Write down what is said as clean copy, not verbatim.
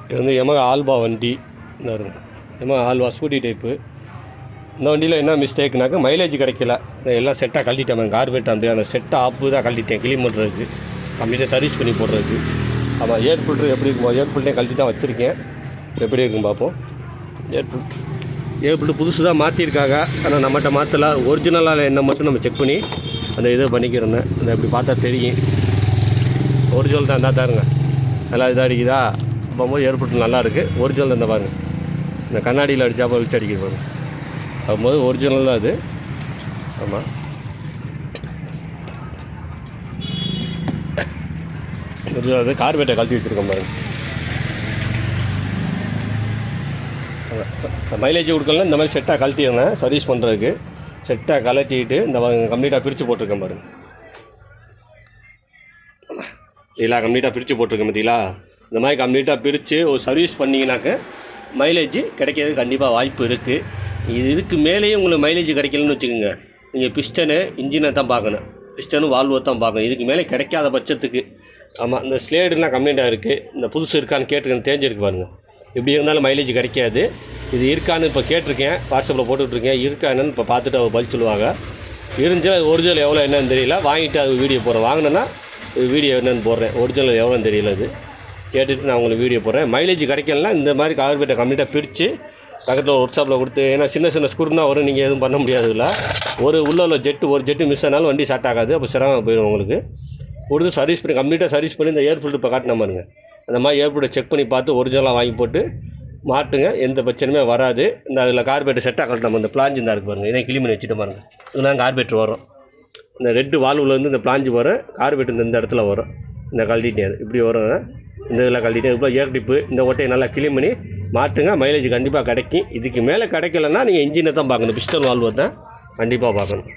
இது வந்து Yamaha alpha வண்டி. Yamaha alpha scooty type. இந்த வண்டியில் என்ன மிஸ்டேக்னாக்க மைலேஜ் கிடைக்கல. எல்லாம் செட்டாக கழட்டிட்டேன். கார்பரேட் அப்படியே அந்த செட்டை ஆப்பு தான் கழட்டிட்டேன் க்ளீன் பண்ணுறதுக்கு, கம்ப்ளீட்டாக சர்வீஸ் பண்ணி போடுறதுக்கு. ஆமாம், ஏர் ஃபில்ட்ரு எப்படி இருக்கும், ஏர் ஃபில்ட்ரையும் கழட்டி தான் வச்சுருக்கேன். எப்படி இருக்குன்னு பார்ப்போம். ஏர் ஃபில்ட்ரு புதுசு தான் மாற்றிருக்காங்க. ஆனால் நம்மகிட்ட மாற்றல. ஒரிஜினலாக என்ன மட்டும் நம்ம செக் பண்ணி அந்த இதை பண்ணிக்கிறோன்னு அந்த அப்படி பார்த்தா தெரியும். ஒரிஜினல் தான் இருந்தால் தாருங்க. நல்லா இதாக அடிக்குதா போகும்போது ஏர் ஃபில்ட்ரு நல்லாயிருக்கு. ஒரிஜினல் தான் பாருங்கள். இந்த கண்ணாடியில் அடித்தாப்போ வச்சு அடிக்கிது பாருங்க. ஆகும்போது ஒரிஜினல் தான் அது. ஆமாம், ஒரிஜினல் அது. கார்பேட்டை கழட்டி வச்சுருக்கோம் பாருங்க. மைலேஜ் கொடுக்கலாம். இந்த மாதிரி செட்டாக கழட்டிடுறேன் சர்வீஸ் பண்ணுறதுக்கு. செட்டாக கழட்டிட்டு இந்த கம்ப்ளீட்டாக பிரித்து போட்டிருக்கேன் பாருங்கள். இதெல்லாம் கம்ப்ளீட்டாக பிரித்து போட்டிருக்கேன் பார்த்தீங்களா. இந்த மாதிரி கம்ப்ளீட்டாக பிரித்து ஒரு சர்வீஸ் பண்ணிங்கனாக்க மைலேஜ் கிடைக்கிறது கண்டிப்பாக வாய்ப்பு இருக்குது. இதுக்கு மேலேயும் உங்களுக்கு மைலேஜ் கிடைக்கலன்னு வச்சுக்கோங்க, நீங்கள் பிஸ்டனு இன்ஜினை தான் பார்க்கணும், பிஸ்டனும் வால்வோ தான் பார்க்கணும். இதுக்கு மேலே கிடைக்காத பட்சத்துக்கு. ஆமாம், இந்த ஸ்லேடுலாம் கம்ப்ளைண்ட்டாக இருக்குது. இந்த புதுசு இருக்கான்னு கேட்டுக்கன்னு தெரிஞ்சிருக்கு பாருங்கள். எப்படி இருந்தாலும் மைலேஜ் கிடைக்காது. இது இருக்கான்னு இப்போ கேட்டிருக்கேன், வாட்ஸ்அப்பில் போட்டுட்ருக்கேன். இருக்கா என்னன்னு இப்போ பார்த்துட்டு அவர் பதில் சொல்லுவாங்க. இருந்துச்சுன்னா அது ஒரிஜினல் எவ்வளோ என்னன்னு தெரியல. வாங்கிட்டு அது வீடியோ போடுறேன். வாங்கினேன்னா வீடியோ என்னென்னு போடுறேன். ஒரிஜினல் எவ்வளோன்னு தெரியல. அது கேட்டுட்டு நான் உங்களுக்கு வீடியோ போடுறேன். மைலேஜ் கிடைக்கலன்னா இந்த மாதிரி கார்பரேட்டை கம்ப்ளீட்டாக பிரித்து பக்கத்தில் ஒர்க் ஷாப்பில் கொடுத்து, ஏன்னா சின்ன சின்ன ஸ்க்ரூனா வரும், நீங்கள் எதுவும் பண்ண முடியாதுல்ல. ஒரு உள்ள ஜெட்டு மிஸ் ஆனாலும் வண்டி ஸ்டார்ட் ஆகாது. அப்போ சிரமம் போயிடும் உங்களுக்கு. கொடுத்து சர்வீஸ் பண்ணி கம்ப்ளீட்டாக சர்வீஸ் பண்ணி இந்த ஏர் ஃபில்ட்ரு இப்போ காட்டின பாருங்க. அந்த மாதிரி ஏர் ஃபில்ட்ரை செக் பண்ணி பார்த்து ஒரிஜினலாக வாங்கி போட்டு மாட்டுங்க. எந்த பிரச்சனையுமே வராது. இந்த அதில் கார்பரேட்டர் செட்டாக கழட்டணும். இந்த பிளாஞ்சு தான் இருக்குது பாருங்கள். இதை கிளீன் பண்ணி வச்சுட்டு பாருங்கள். இதெல்லாம் கார்பரேட்டர் வரும். இந்த ரெட்டு வால்வுலேருந்து இந்த பிளாஞ்சு வரும். கார்பரேட்டர் இந்த இடத்துல வரும். இந்த கழட்டிட்டே இப்படி வரும். இந்த இதில் கழட்டிட்டே இப்போ ஏர் டிப்பு இந்த ஓட்டையை நல்லா கிளீன் பண்ணி மாட்டுங்க. மைலேஜ் கண்டிப்பாக கிடைக்கும். இதுக்கு மேலே கிடைக்கலன்னா நீங்கள் இன்ஜினை தான் பார்க்கணும், பிஸ்டன் வால்வை தான் கண்டிப்பாக பார்க்கணும்.